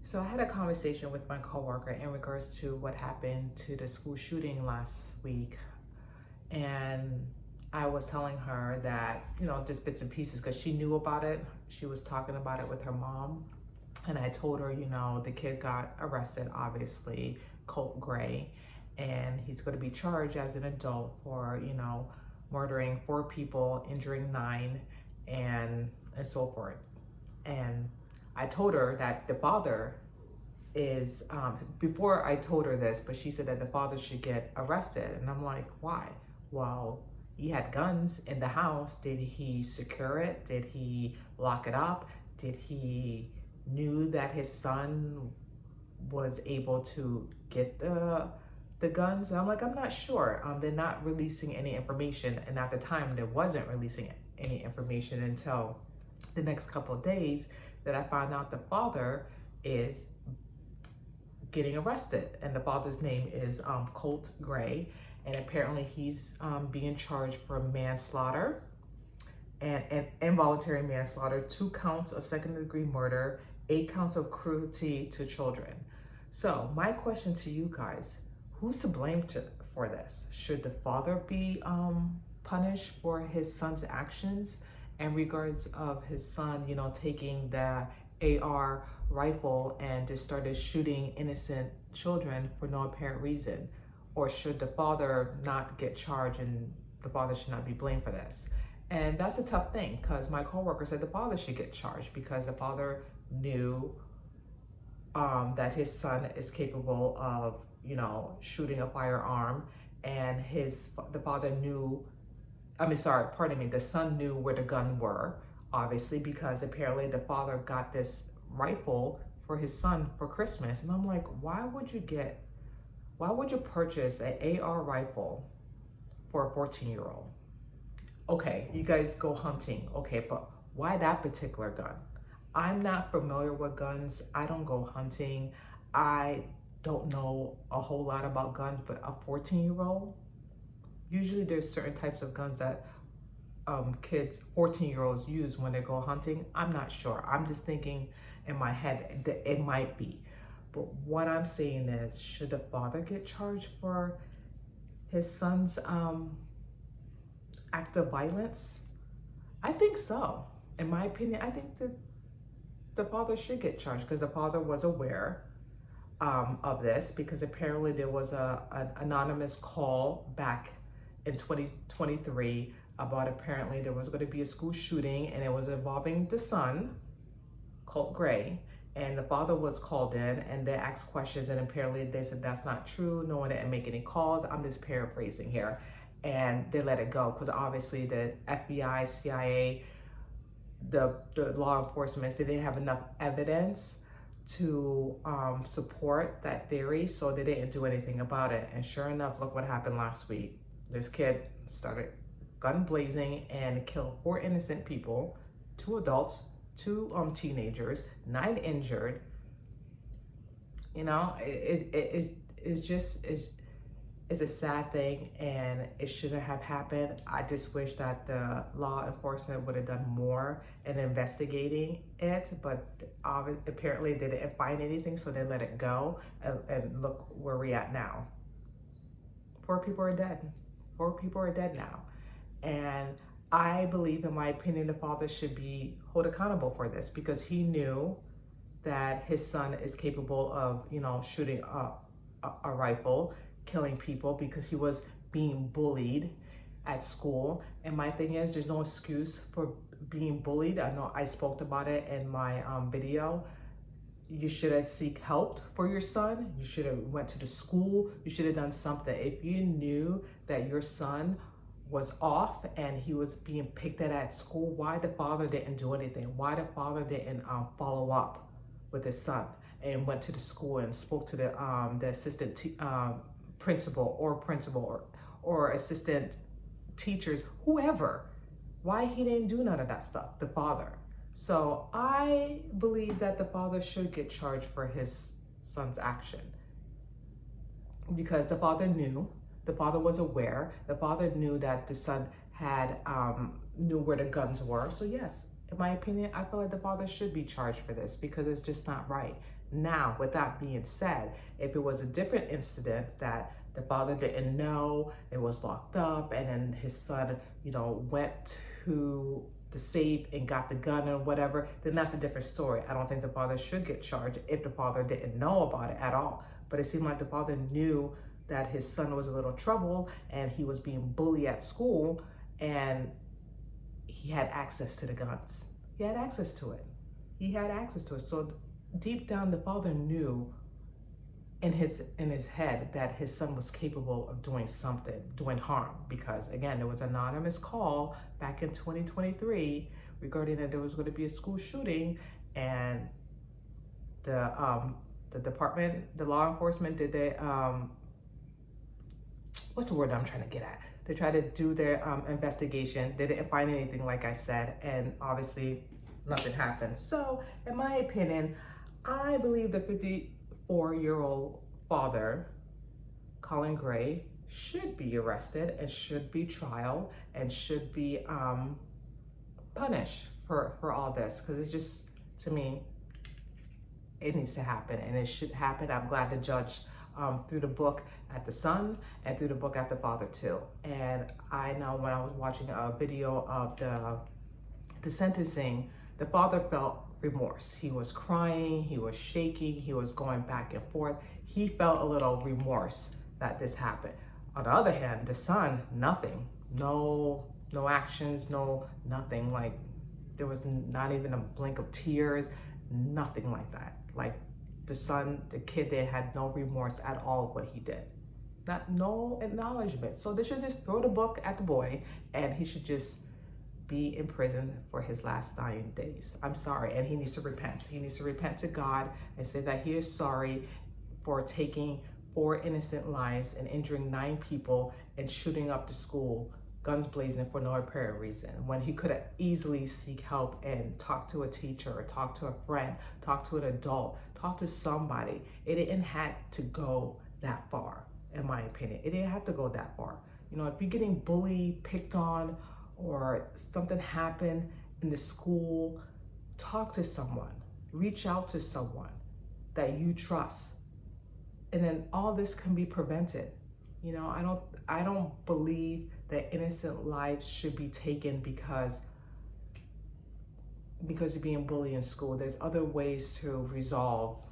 So I had a conversation with my coworker in regards to what happened to the school shooting last week. And I was telling her that, just bits and pieces because she knew about it. She was talking about it with her mom. And I told her, the kid got arrested, obviously, Colt Gray, and he's going to be charged as an adult for, murdering 4 people, injuring 9, and so forth. And I told her that the father is, before I told her this, but she said that the father should get arrested. And I'm like, why? Well, he had guns in the house. Did he secure it? Did he lock it up? Did he knew that his son was able to get the guns? And I'm like, I'm not sure. They're not releasing any information. And at the time, they wasn't releasing any information until the next couple of days that I found out the father is getting arrested. And the father's name is Colt Gray. And apparently he's being charged for manslaughter and involuntary manslaughter, 2 counts of second-degree murder, 8 counts of cruelty to children. So my question to you guys, who's to blame for this? Should the father be punished for his son's actions in regards of his son, taking the AR rifle and just started shooting innocent children for no apparent reason? Or should the father not get charged and the father should not be blamed for this? And that's a tough thing because my coworker said the father should get charged because the father knew that his son is capable of, shooting a firearm, and the son knew where the gun were, obviously, because apparently the father got this rifle for his son for Christmas. And I'm like, why would you purchase an AR rifle for a 14-year-old? Okay, you guys go hunting. Okay, but why that particular gun? I'm not familiar with guns. I don't go hunting. I don't know a whole lot about guns, but a 14-year-old, usually there's certain types of guns that kids, 14-year-olds use when they go hunting. I'm not sure. I'm just thinking in my head that it might be. But what I'm saying is, should the father get charged for his son's act of violence? I think so. In my opinion, I think that the father should get charged because the father was aware of this, because apparently there was an anonymous call back in 2023 about apparently there was going to be a school shooting and it was involving the son, Colt Gray, and the father was called in and they asked questions and apparently they said that's not true. No one didn't make any calls. I'm just paraphrasing here. And they let it go because obviously the FBI, CIA, the law enforcement, they didn't have enough evidence to support that theory, so they didn't do anything about it. And sure enough, look what happened last week. This kid started gun blazing and killed 4 innocent people, 2 adults, 2 teenagers, 9 injured. It's a sad thing and it shouldn't have happened. I just wish that the law enforcement would have done more in investigating it, but apparently they didn't find anything, so they let it go. And look where we're at now. 4 people are dead. 4 people are dead now. And I believe, in my opinion, the father should be held accountable for this because he knew that his son is capable of, shooting a rifle, killing people, because he was being bullied at school. And my thing is, there's no excuse for being bullied. I know I spoke about it in my video. You should have seek help for your son. You should have went to the school. You should have done something. If you knew that your son was off and he was being picked at school, why the father didn't do anything? Why the father didn't follow up with his son and went to the school and spoke to the assistant principal or assistant teachers, whoever? Why he didn't do none of that stuff, the father? So I believe that the father should get charged for his son's action because the father knew, the father was aware, the father knew that the son had knew where the guns were. So yes, in my opinion, I feel like the father should be charged for this because it's just not right. Now, with that being said, if it was a different incident that the father didn't know, it was locked up, and then his son, went to the safe and got the gun or whatever, then that's a different story. I don't think the father should get charged if the father didn't know about it at all. But it seemed like the father knew that his son was a little trouble and he was being bullied at school, and he had access to the guns. He had access to it. So deep down, the father knew in his head that his son was capable of doing something, doing harm, because again, there was an anonymous call back in 2023 regarding that there was going to be a school shooting, and the department, the law enforcement did what's the word I'm trying to get at? They tried to do their investigation. They didn't find anything, like I said, and obviously nothing happened. So in my opinion, I believe the 54-year-old father, Colin Gray, should be arrested and should be trialed and should be punished for all this, because it's just, to me, it needs to happen and it should happen. I'm glad the judge threw the book at the son and threw the book at the father too. And I know when I was watching a video of the sentencing, the father felt remorse. He was crying, he was shaking, he was going back and forth. He felt a little remorse that this happened. On the other hand, the son, nothing. No actions, nothing. Like, there was not even a blink of tears, nothing like that. Like, the son, the kid, they had no remorse at all of what he did. No acknowledgement. So they should just throw the book at the boy and he should just be in prison for his last 9 days. I'm sorry, and he needs to repent. He needs to repent to God and say that he is sorry for taking 4 innocent lives and injuring 9 people and shooting up the school, guns blazing, for no apparent reason, when he could have easily seek help and talk to a teacher or talk to a friend, talk to an adult, talk to somebody. It didn't have to go that far, in my opinion. It didn't have to go that far. If you're getting bullied, picked on, or something happened in the school, talk to someone, reach out to someone that you trust. And then all this can be prevented. I don't believe that innocent lives should be taken because you're being bullied in school. There's other ways to resolve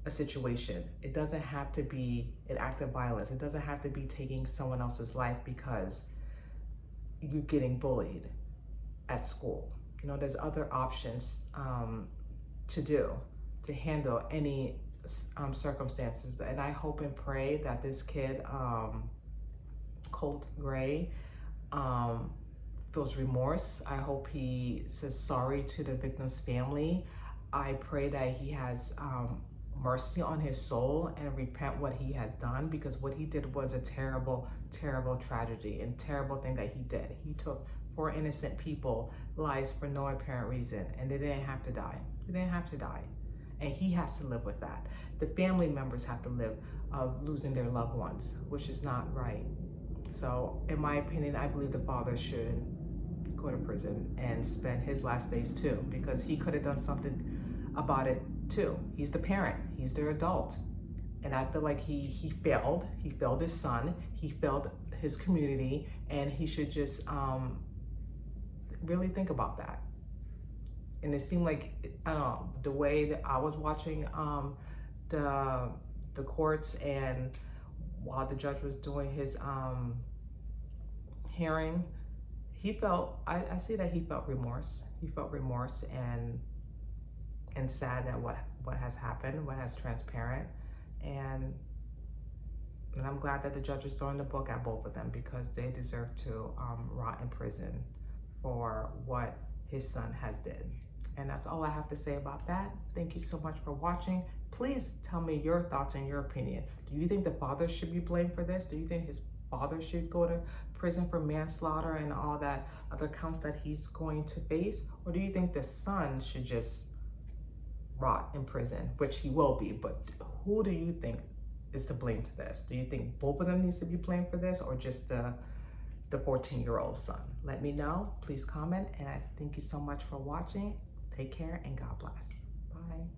a situation. It doesn't have to be an act of violence. It doesn't have to be taking someone else's life because you're getting bullied at school. There's other options to handle any circumstances. And I hope and pray that this kid, Colt Gray, feels remorse. I hope he says sorry to the victim's family. I pray that he has mercy on his soul and repent what he has done, because what he did was a terrible, terrible tragedy and terrible thing that he did. He took 4 innocent people lives for no apparent reason, and they didn't have to die. And he has to live with that. The family members have to live losing their loved ones, which is not right. So in my opinion, I believe the father should go to prison and spend his last days too, because he could have done something about it too. He's the parent, he's the adult. And I feel like he failed his son, he failed his community, and he should just really think about that. And it seemed like, I don't know, the way that I was watching the courts, and while the judge was doing his hearing, I see that he felt remorse. He felt remorse and sad at what has happened, what has transparent. And I'm glad that the judge is throwing the book at both of them, because they deserve to rot in prison for what his son has did. And that's all I have to say about that. Thank you so much for watching. Please tell me your thoughts and your opinion. Do you think the father should be blamed for this? Do you think his father should go to prison for manslaughter and all that other counts that he's going to face? Or do you think the son should just rot in prison, which he will be? But who do you think is to blame to this? Do you think both of them needs to be blamed for this, or just the 14-year-old son? Let me know. Please comment. And I thank you so much for watching. Take care and God bless. Bye.